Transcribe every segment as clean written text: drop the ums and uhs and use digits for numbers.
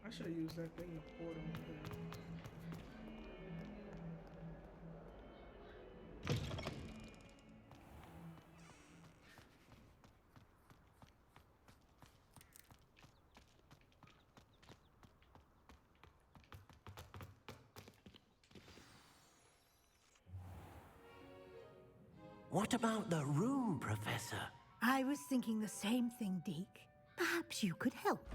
I should use that thing to portal over there. What about the room, Professor? I was thinking the same thing, Deke. Perhaps you could help.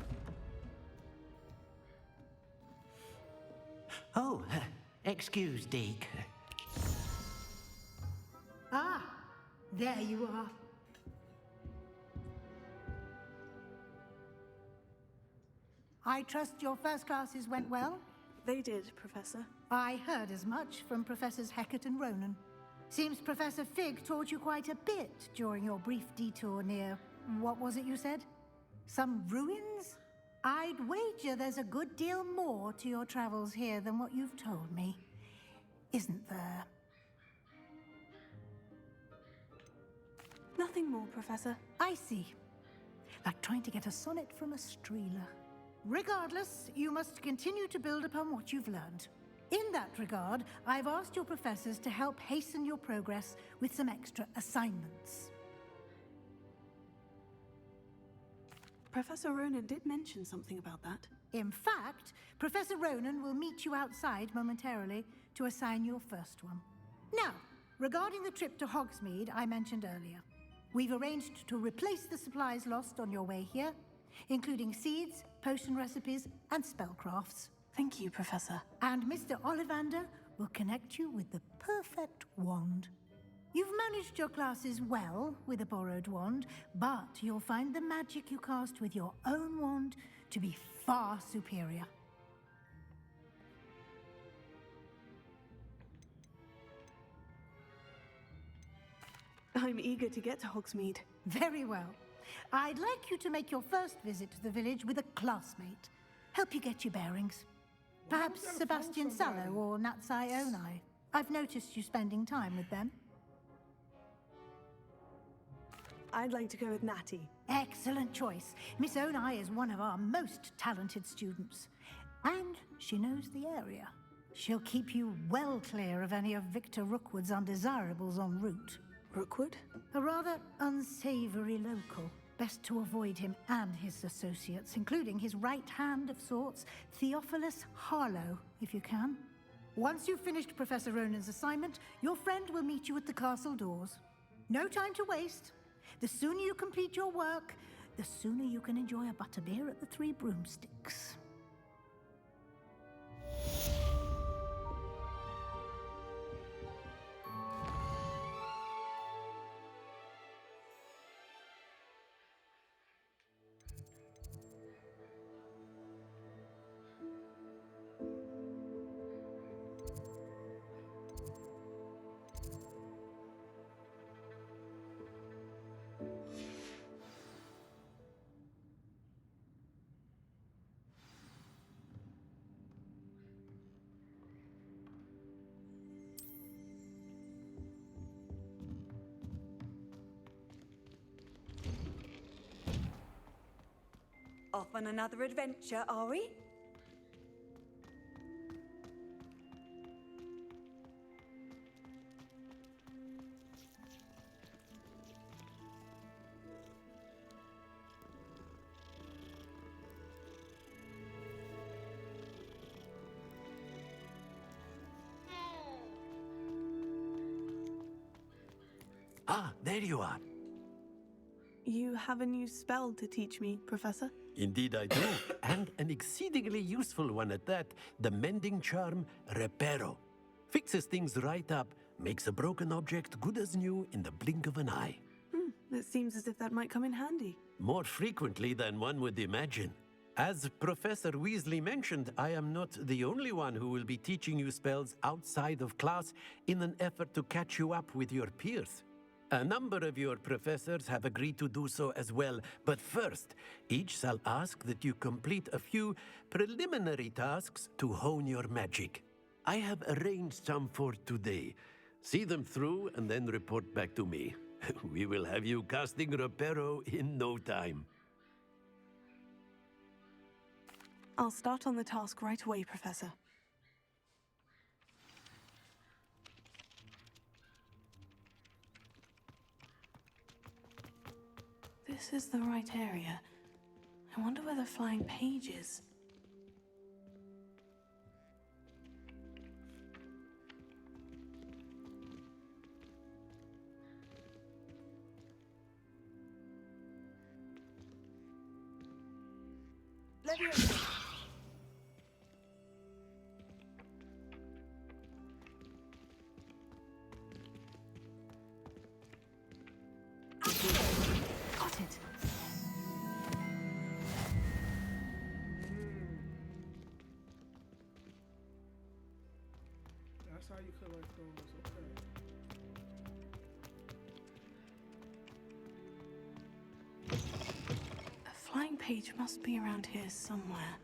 Oh, excuse, Deke. Ah, there you are. I trust your first classes went well? They did, Professor. I heard as much from Professors Hecat and Ronan. Seems Professor Fig taught you quite a bit during your brief detour near... what was it you said? Some ruins? I'd wager there's a good deal more to your travels here than what you've told me. Isn't there? Nothing more, Professor. I see. Like trying to get a sonnet from a streeler. Regardless, you must continue to build upon what you've learned. In that regard, I've asked your professors to help hasten your progress with some extra assignments. Professor Ronan did mention something about that. In fact, Professor Ronan will meet you outside momentarily to assign your first one. Now, regarding the trip to Hogsmeade I mentioned earlier, we've arranged to replace the supplies lost on your way here, including seeds, potion recipes, and spellcrafts. Thank you, Professor. And Mr. Ollivander will connect you with the perfect wand. You've managed your classes well with a borrowed wand, but you'll find the magic you cast with your own wand to be far superior. I'm eager to get to Hogsmeade. Very well. I'd like you to make your first visit to the village with a classmate. Help you get your bearings. Perhaps gotta Sebastian find somebody. Sallow or Natsai Onai. I've noticed you spending time with them. I'd like to go with Natty. Excellent choice. Miss Onai is one of our most talented students. And she knows the area. She'll keep you well clear of any of Victor Rookwood's undesirables en route. Rookwood? A rather unsavory local. Best to avoid him and his associates, including his right hand of sorts, Theophilus Harlow, if you can. Once you've finished Professor Ronan's assignment, your friend will meet you at the castle doors. No time to waste. The sooner you complete your work, the sooner you can enjoy a butterbeer at the Three Broomsticks. Off on another adventure, are we? Ah, there you are. You have a new spell to teach me, Professor? Indeed I do, and an exceedingly useful one at that, the mending charm Reparo. Fixes things right up, makes a broken object good as new in the blink of an eye. It seems as if that might come in handy. More frequently than one would imagine. As Professor Weasley mentioned, I am not the only one who will be teaching you spells outside of class in an effort to catch you up with your peers. A number of your professors have agreed to do so as well, but first, each shall ask that you complete a few preliminary tasks to hone your magic. I have arranged some for today. See them through and then report back to me. We will have you casting Reparo in no time. I'll start on the task right away, Professor. This is the right area. I wonder where the flying page is. Got it. That's how you collect those, okay. A flying page must be around here somewhere.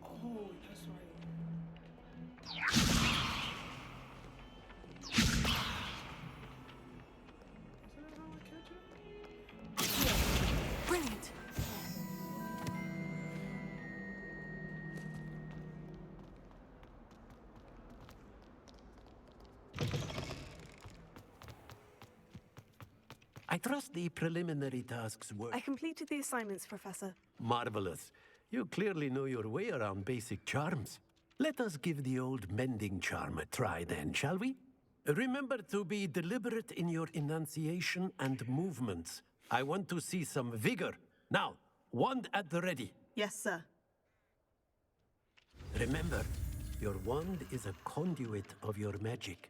Oh, that's right. Isn't that how I catch it? Brilliant! I trust the preliminary tasks were I completed the assignments, Professor. marvelous. You clearly know your way around basic charms. Let us give the old mending charm a try then, shall we? Remember to be deliberate in your enunciation and movements. I want to see some vigor. Now, wand at the ready. Yes, sir. Remember, your wand is a conduit of your magic.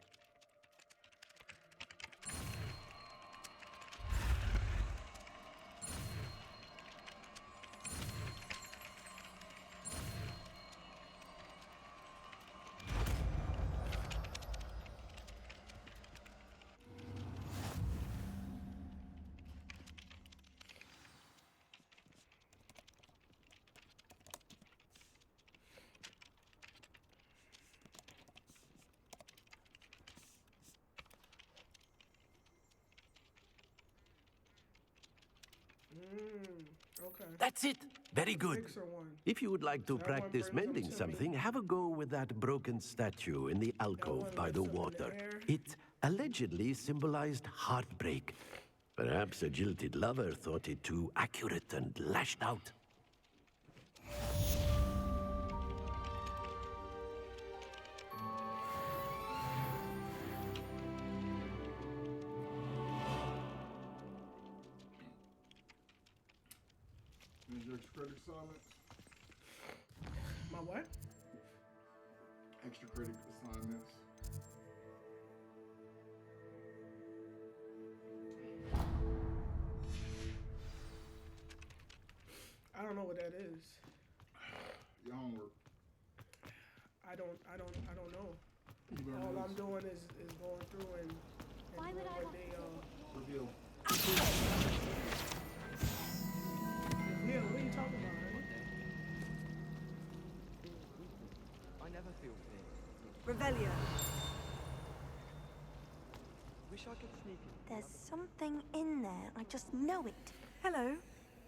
Okay. That's it. Very good. Fixer one. If you would like to That one practice brings them mending to me. something, have a go with that broken statue in the alcove one by the lifts them in the water. air. It allegedly symbolized heartbreak. Perhaps a jilted lover thought it too accurate and lashed out. Is your extra credit assignments? My what? Extra credit assignments. I don't know what that is. Your homework. I don't know. You better All do I'm this. doing is going through and Why would doing I what want they Reveal. Yeah, what are you talking about, honey? I never feel fear. Revelio. Wish I could sneak in. There's something in there. I just know it. Hello.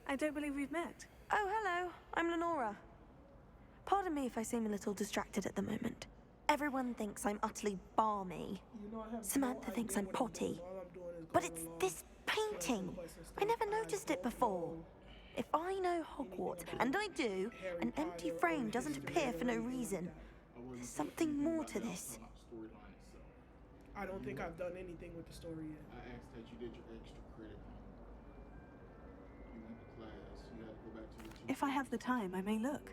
I don't believe we've met. Oh, hello. I'm Lenora. Pardon me if I seem a little distracted at the moment. Everyone thinks I'm utterly balmy. You know, I have Samantha no thinks idea I'm what I'm potty. doing. All I'm doing is But going it's along, this painting. I never noticed it before. If I know Hogwart, and I do, an empty frame doesn't appear for no reason. There's something more to this. Storyline itself. I don't think I've done anything with the story yet. I asked that you did your extra credit homework. You went to class. You had to go back to your teacher. If I have the time, I may look.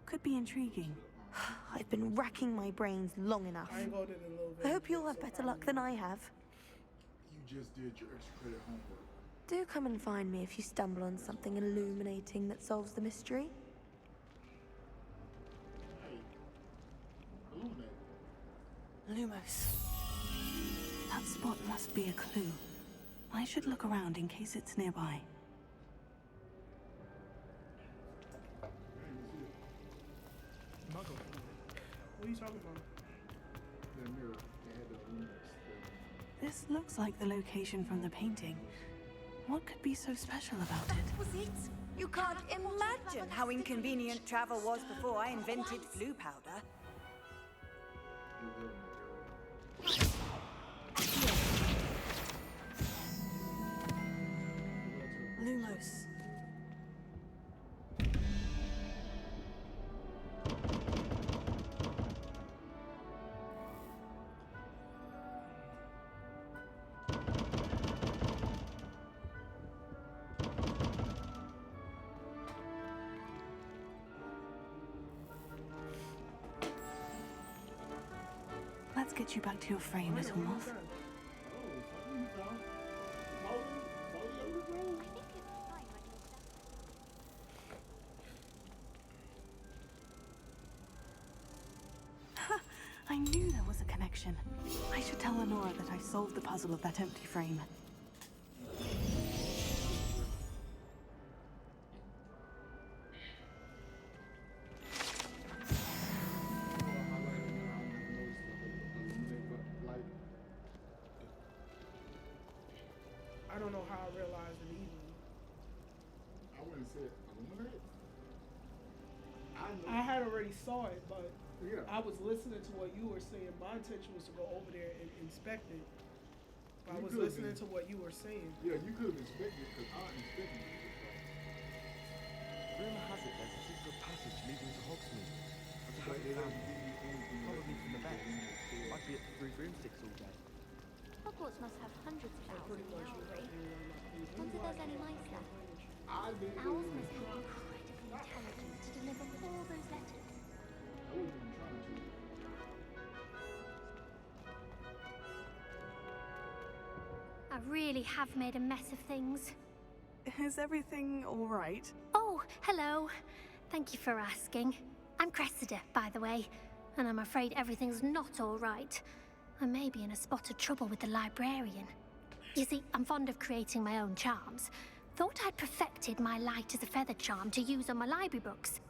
Could be intriguing. I've been racking my brains long enough. I ain't go to the little I hope you'll village, have so better luck than I have. You just did your extra credit homework. Do come and find me if you stumble on something illuminating that solves the mystery. Hey, illuminate. Lumos. That spot must be a clue. I should look around in case it's nearby. Muggle. What are you talking about? The mirror. They had the windows. This looks like the location from the painting. What could be so special about it? Was it? You can't imagine how inconvenient travel was before I invented blue powder. Lumos. Let's get you back to your frame, little moth. I knew there was a connection. I should tell Lenora that I solved the puzzle of that empty frame. I don't know how I realized it either. I wouldn't say illuminate. I had already saw it, but Yeah. I was listening to what you were saying. My intention was to go over there and inspect it. I You was could've listening been- to what you were saying. Yeah, you could have inspected because I inspected it. Rumour has it there's a secret passage leading to Hogsmeade. But I But haven't they found didn't it. give you anything. Probably from the best. I'd be at the Three Broomsticks all day. Hogwarts must have hundreds of owls Pretty in the much. owlry. Wonder Wonder there's any mice left. I didn't Owls even must have try. incredibly intelligent to deliver all those letters. I wasn't even trying to. I really have made a mess of things. Is everything all right? Oh, hello. Thank you for asking. I'm Cressida, by the way, and I'm afraid everything's not all right. I may be in a spot of trouble with the librarian. You see, I'm fond of creating my own charms. Thought I'd perfected my light as a feather charm to use on my library books.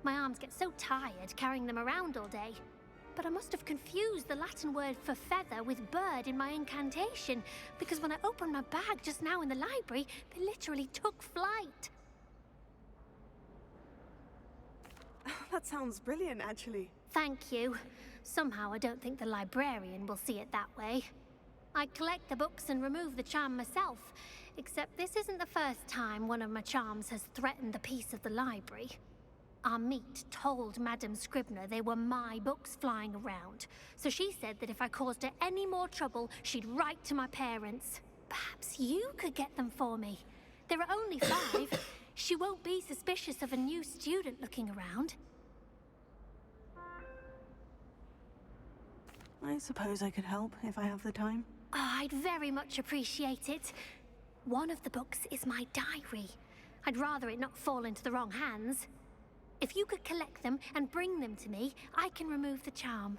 My arms get so tired carrying them around all day. But I must have confused the Latin word for feather with bird in my incantation, because when I opened my bag just now in the library, they literally took flight. That sounds brilliant, actually. Thank you. Somehow I don't think the librarian will see it that way. I collect the books and remove the charm myself, except this isn't the first time one of my charms has threatened the peace of the library. Our meet told Madame Scribner they were my books flying around, so she said that if I caused her any more trouble, she'd write to my parents. Perhaps you could get them for me. There are only 5. She won't be suspicious of a new student looking around. I suppose I could help if I have the time. Oh, I'd very much appreciate it. One of the books is my diary. I'd rather it not fall into the wrong hands. If you could collect them and bring them to me, I can remove the charm.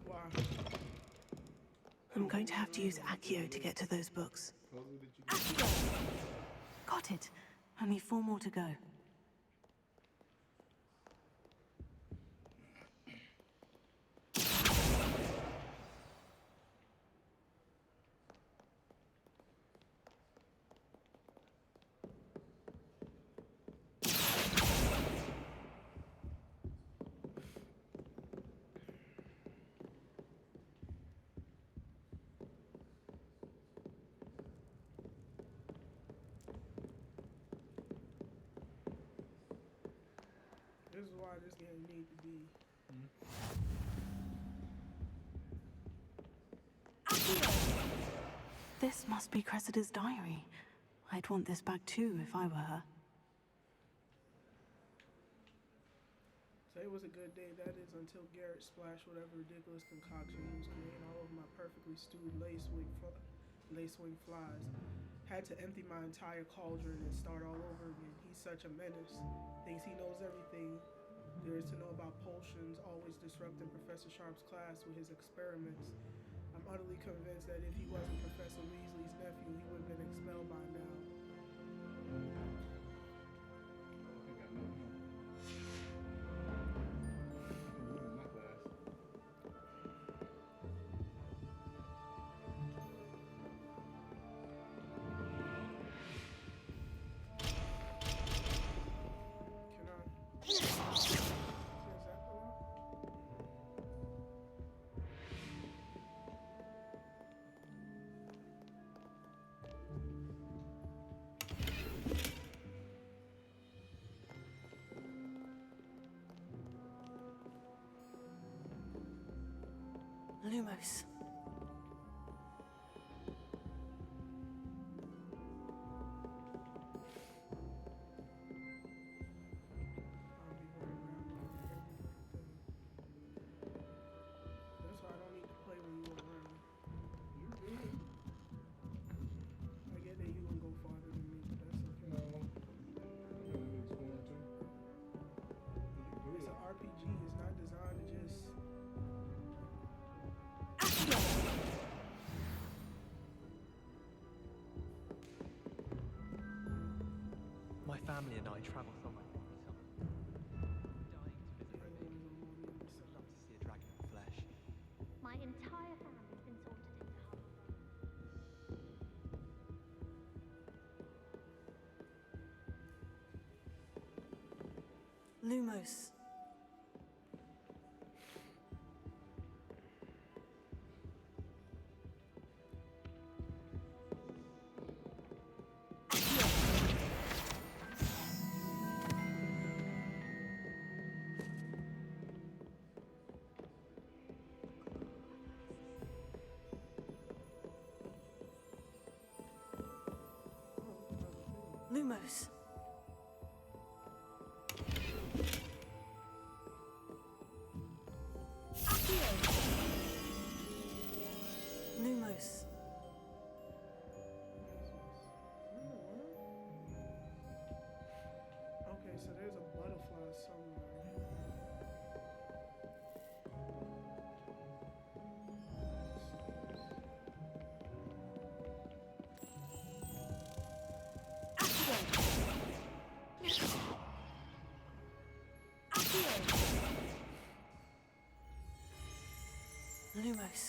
Wow. I'm going to have to use Accio to get to those books. Puzzle that you Got it. Only 4 more to go. This is why this game needs to be. This must be Cressida's diary. I'd want this back too if I were her. Say it was a good day, that is, until Garrett splashed whatever ridiculous concoction he was creating all over my perfectly stewed lace wing flies. Had to empty my entire cauldron and start all over again. He's such a menace. Thinks he knows everything there is to know about potions, always disrupting Professor Sharp's class with his experiments. I'm utterly convinced that if he wasn't Professor Weasley's nephew, he would have been expelled by now. Lumos. That's why I don't need to play when you're around. I get that you can go farther than me, but that's okay. It's an RPG. It's not designed to just. My family and I travel somewhere every summer. Dying to visit Reading. I'd love to see a dragon in flesh. My entire family's been sorted into Hogwart. Lumos. Lumos. Lumos. Okay, so there's a butterfly somewhere. Lumos.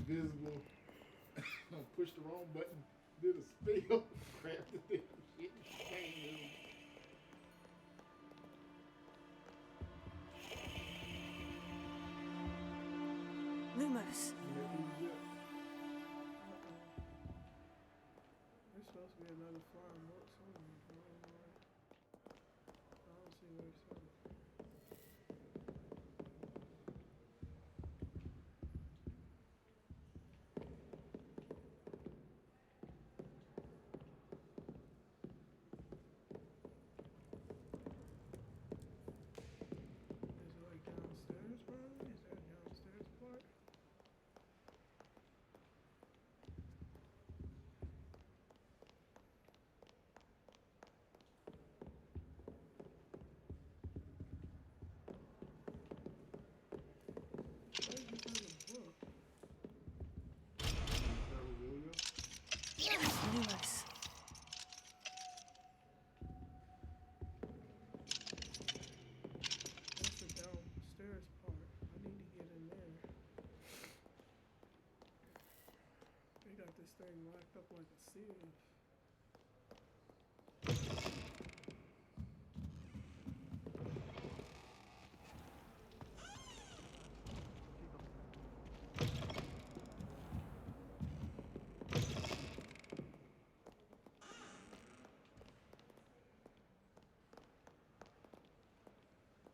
Invisible. Pushed the wrong button. Did a spell. Crapped the damn shit. Lumos. There's supposed to be another flying boat somewhere. I don't see where it's at. Locked up like a sieve.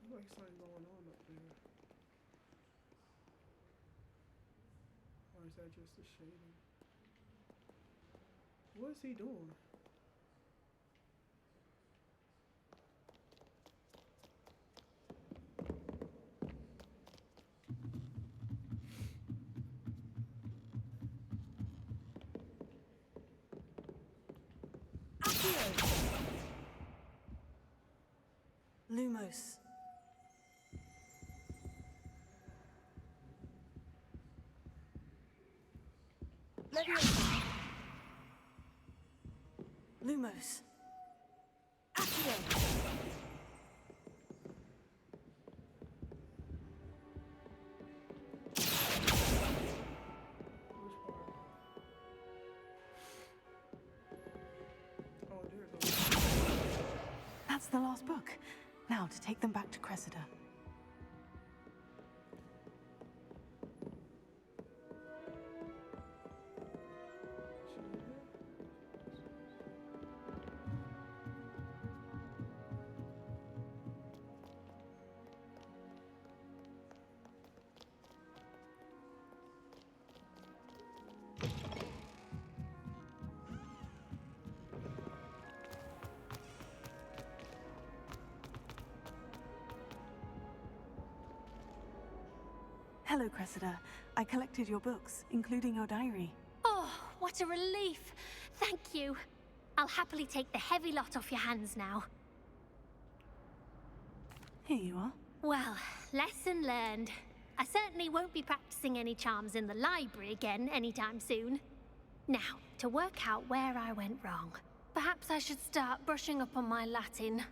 Like something going on up there. Or is that just the shading? What is he doing? Lumos. Lumos. Accio. Which part? Oh, there it goes. That's the last book. Now to take them back to Cressida. Hello, Cressida. I collected your books, including your diary. Oh, what a relief. Thank you. I'll happily take the heavy lot off your hands now. Here you are. Well, lesson learned. I certainly won't be practicing any charms in the library again anytime soon. Now, to work out where I went wrong. Perhaps I should start brushing up on my Latin.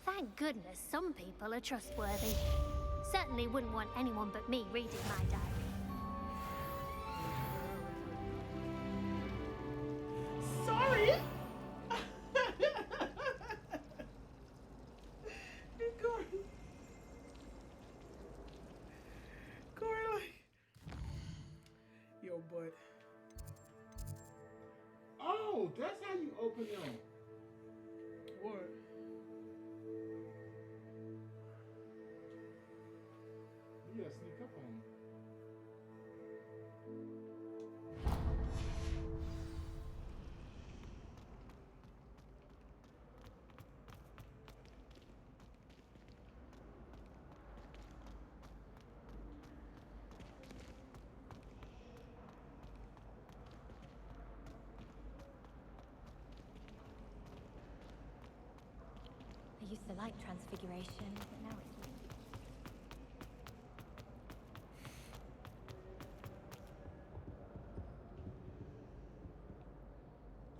Thank goodness some people are trustworthy. Certainly wouldn't want anyone but me reading my diary. Sorry! Corey, yo, but. Oh, that's how you open them. What? You gotta sneak up on them. I used to like transfiguration, but now it's...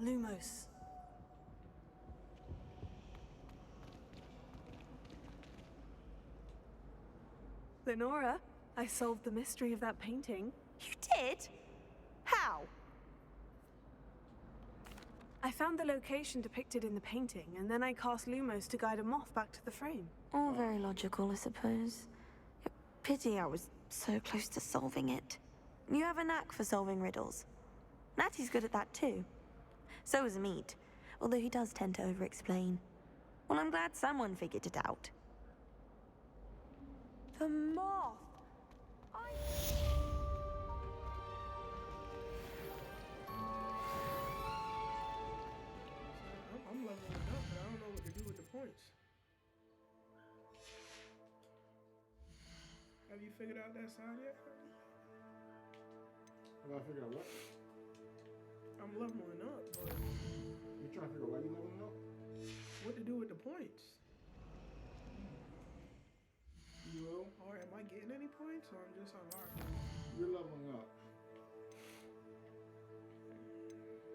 Lumos. Lenora, I solved the mystery of that painting. You did? How? I found the location depicted in the painting, and then I cast Lumos to guide a moth back to the frame. All very logical, I suppose. Pity I was so close to solving it. You have a knack for solving riddles. Natty's good at that too. So is Meat, although he does tend to over-explain. Well, I'm glad someone figured it out. The moth! I'm leveling it up, but I don't know what to do with the points. Have you figured out that side yet? Have I figured out what? I'm leveling up, but You trying to figure out why you leveling up? what to do with the points? You will. Or am I getting any points, or I'm just unlocking? You're leveling up.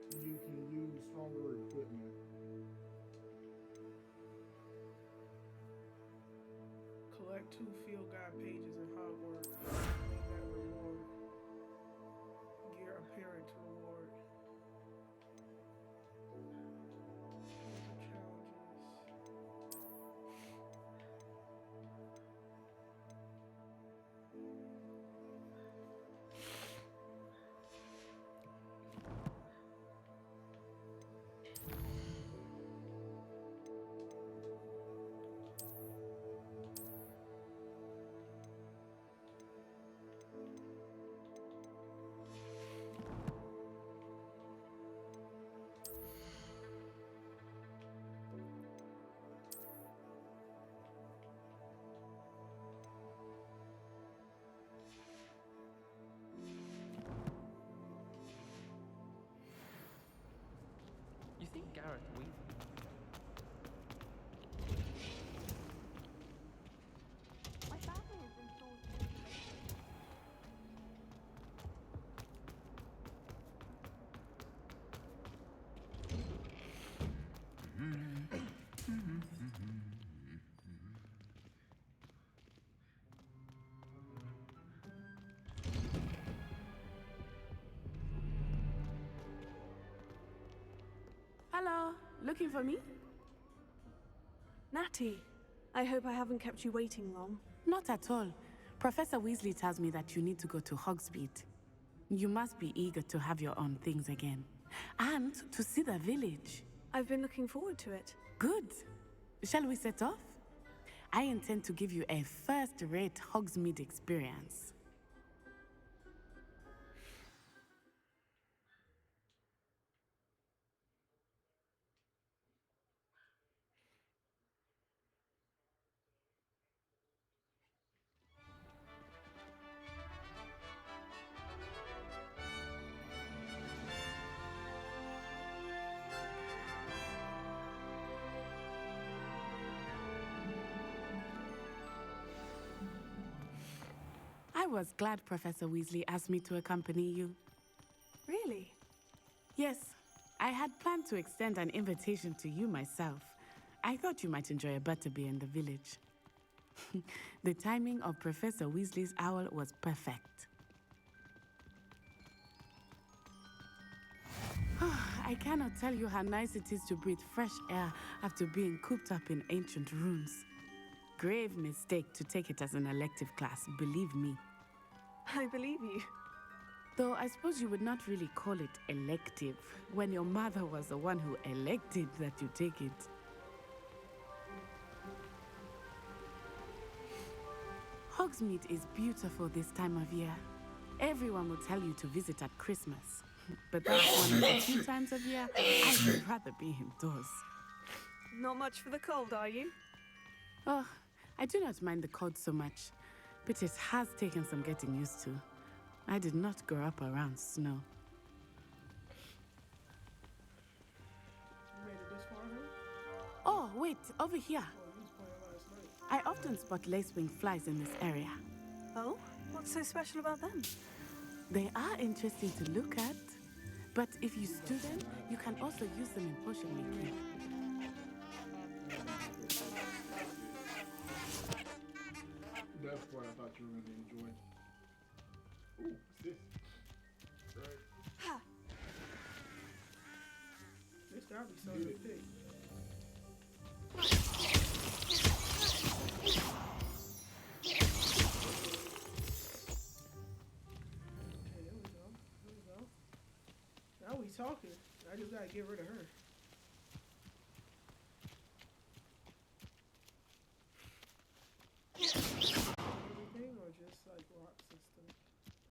You can use stronger equipment. Collect 2 field guide pages in Hogwart. Make that reward. Gear appearance her to Weasley. My family has been sourced. Hello, looking for me? Natty, I hope I haven't kept you waiting long. Not at all. Professor Weasley tells me that you need to go to Hogsmeade. You must be eager to have your own things again. And to see the village. I've been looking forward to it. Good. Shall we set off? I intend to give you a first-rate Hogsmeade experience. I was glad Professor Weasley asked me to accompany you. Really? Yes, I had planned to extend an invitation to you myself. I thought you might enjoy a butterbeer in the village. The timing of Professor Weasley's owl was perfect. I cannot tell you how nice it is to breathe fresh air after being cooped up in ancient rooms. Grave mistake to take it as an elective class, believe me. I believe you. Though I suppose you would not really call it elective when your mother was the one who elected that you take it. Hogsmeade is beautiful this time of year. Everyone will tell you to visit at Christmas. But that's one of the few times of year I would rather be indoors. Not much for the cold, are you? Oh, I do not mind the cold so much, but it has taken some getting used to. I did not grow up around snow. You made it this far, huh? Oh, wait, over here. Oh, you was playing last night. I often spot lacewing flies in this area. Oh? What's so special about them? They are interesting to look at, but if you stew them, you can also use them in potion making. That's what I thought you were going to enjoy. Ooh, what's this? Right. Ha! This gotta be something to pick. Okay, there we go. There we go. Now we talking. I just gotta get rid of her.